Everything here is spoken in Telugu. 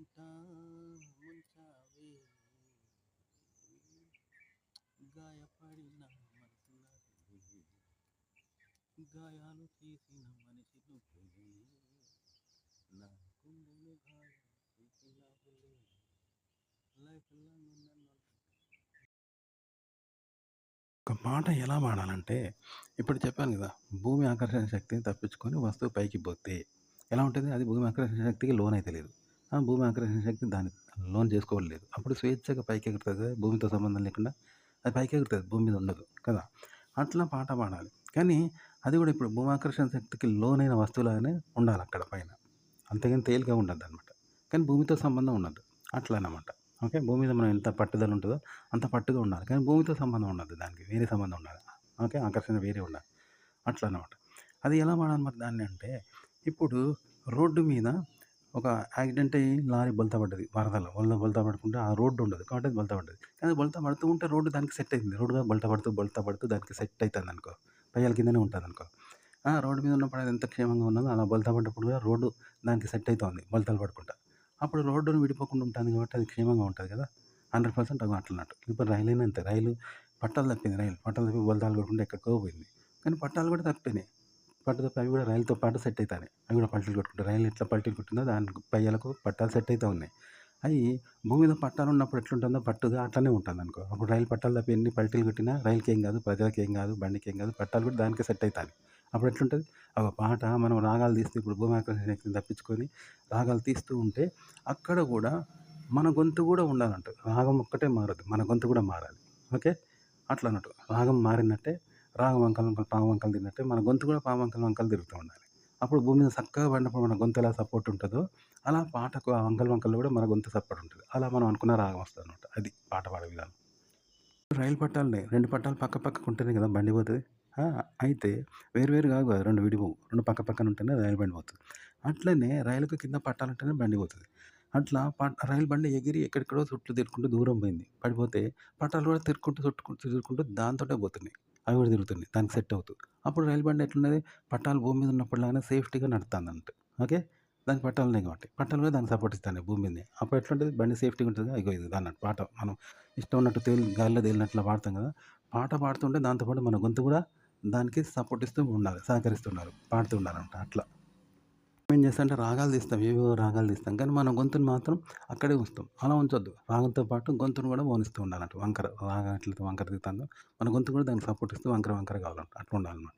మంట ముంచావే గాయపడిన మనసున గాయాలు తీసిన మనిషి నువ్వే నా గుండెను గాయం చేసినావులే లైఫ్ లాంగ్ నన్ను ఒక మాట ఎలా వాడాలంటే ఇప్పుడు చెప్పాను కదా భూమి ఆకర్షణ శక్తిని తప్పించుకొని వస్తువు పైకి పోతే ఎలా ఉంటుంది అది భూమి ఆకర్షణ శక్తికి లోన్ అయితే లేదు ఆ భూమి ఆకర్షణ శక్తి దాన్ని లోన్ చేసుకోలేదు అప్పుడు స్వేచ్ఛగా పైకి ఎగురుతుంది కదా భూమితో సంబంధం లేకుండా అది పైకి ఎగురుతుంది భూమి మీద ఉండదు కదా అట్లా పాట పాడాలి కానీ అది కూడా ఇప్పుడు భూమి ఆకర్షణ శక్తికి లోన్ అయిన వస్తువులాగానే ఉండాలి అక్కడ పైన అంతేగాని తేలిక ఉండదు అనమాట కానీ భూమితో సంబంధం ఉండదు అట్లా అన్నమాట ఓకే భూమి మీద మనం ఎంత పట్టుదల ఉంటుందో అంత పట్టుగా ఉండాలి కానీ భూమితో సంబంధం ఉండదు దానికి వేరే సంబంధం ఉండాలి ఓకే ఆకర్షణ వేరే ఉండాలి అట్లా అన్నమాట అది ఎలా వాడాలి మరి దాన్ని అంటే ఇప్పుడు రోడ్డు మీద ఒక యాక్సిడెంట్ అయ్యి లారీ బొల్తా పడ్డది వరదలో బొల్తా పడుకుంటే ఆ రోడ్డు ఉండదు కాబట్టి అది బొల్తా పడ్డది కానీ బొల్తా పడుతూ ఉంటే రోడ్డు దానికి సెట్ అయింది రోడ్డుగా బొల్తా పడుతూ దానికి సెట్ అవుతుంది అనుకో పయ్యాల కిందనే ఉంటుంది అనుకో రోడ్డు మీద ఉన్నప్పుడు అది ఎంత క్షేమంగా ఉన్నదో అలా బొల్తా పడ్డప్పుడు కూడా రోడ్డు దానికి సెట్ అవుతుంది బొల్తాలు పడుకుంటా అప్పుడు రోడ్డును విడిపోకుండా ఉంటుంది కాబట్టి అది క్షేమంగా ఉంటుంది కదా 100% అది అట్లన్నట్టు ఇప్పుడు రైలు అయినా అంతే రైలు పట్టాలు తప్పింది పట్టాలు తప్పి బొల్తాలు పడుకుంటే ఎక్కడికో పోయింది కానీ పట్టాలు కూడా తప్పినాయి పట్టు తప్పి అవి కూడా రైలుతో పాటు సెట్ అవుతాయి అవి కూడా పల్టీలు కొట్టుకుంటాయి రైలు ఎట్లా పల్టీలు కొట్టిందో దానికి పయ్యాలకు పట్టాలు సెట్ అవుతూ ఉన్నాయి అవి భూమి మీద పట్టాలు ఉన్నప్పుడు ఎట్లుంటుందో పట్టుగా అట్లనే ఉంటుంది అనుకో అప్పుడు రైలు పట్టాలు తప్పి ఎన్ని పల్టీలు కొట్టినా రైలుకి ఏం కాదు ప్రజలకి ఏం కాదు బండికి ఏం కాదు పట్టాలు కూడా దానికే సెట్ అవుతాయి అప్పుడు ఎట్లుంటుంది ఒక పాట మనం రాగాలు తీస్తే ఇప్పుడు భూమి ఆకర్షణ శక్తిని తప్పించుకొని రాగాలు తీస్తూ ఉంటే అక్కడ కూడా మన గొంతు కూడా ఉండాలంట రాగం ఒక్కటే మారదు మన గొంతు కూడా మారాలి ఓకే అట్లా అన్నట్టు రాగం మారినట్టే రాగం వంకలు వంకలు పాము వంకలు తిన్నట్టే మన గొంతు కూడా పాము వంకలు వంకలు తిరుగుతూ ఉండాలి అప్పుడు భూమి మీద చక్కగా పడినప్పుడు మన గొంతు ఎలా సపోర్ట్ ఉంటుందో అలా పాటకు ఆ వంకలు వంకలు కూడా మన గొంతు సపోర్ట్ ఉంటుంది అలా మనం అనుకున్న రాగం వస్తుంది అనమాట అది పాట పాడే విధానం రైలు పట్టాలనే 2 పట్టాలు పక్క పక్కకు ఉంటేనే కదా బండి పోతుంది అయితే వేరు కాదు కదా 2 విడిపోవు 2 పక్క పక్కన ఉంటేనే రైలు బండి పోతుంది అట్లనే రైలుకు కింద పట్టాలంటేనే బండి పోతుంది అట్లా రైలు బండి ఎగిరి ఎక్కడెక్కడో చుట్టూ తిరుక్కుంటూ దూరం పోయింది పడిపోతే పట్టాలు కూడా తిరుక్కుంటూ దాంతోటే పోతున్నాయి అవి కూడా తిరుగుతున్నాయి దానికి సెట్ అవుతుంది అప్పుడు రైలు బండి ఎట్లున్నది పట్టాలు భూమి మీద ఉన్నప్పుడులాగానే సేఫ్టీగా నడుస్తుంది అంట ఓకే దానికి పట్టాలు ఉన్నాయి కాబట్టి పట్టాలు కూడా దానికి సపోర్ట్ ఇస్తాయి భూమి మీద అప్పుడు ఎట్లుంటుంది బండి సేఫ్టీగా ఉంటుంది అయ్యో ఇది అన్నట్టు పాట మనం ఇష్టం ఉన్నట్టు గాలిలో తేలినట్లు పాడతాం కదా పాట పాడుతుంటే దాంతోపాటు మన గొంతు కూడా దానికి సపోర్ట్ ఇస్తూ ఉండాలి సహకరిస్తున్నారు పాడుతూ ఉండాలంట అట్లా ఏం చేస్తాం అంటే రాగాలు తీస్తాం ఏవో రాగాలు తీస్తాం కానీ మన గొంతుని మాత్రం అక్కడే ఉంచుతాం అలా ఉంచొద్దు రాగంతో పాటు గొంతును కూడా మోనిస్తూ ఉండాలంట వంకర రాగం ఎట్లయితే వంకర తీస్తుందో మన గొంతు కూడా దానికి సపోర్ట్ ఇస్తూ వంకర కావాలంట అట్లా ఉండాలన్నమాట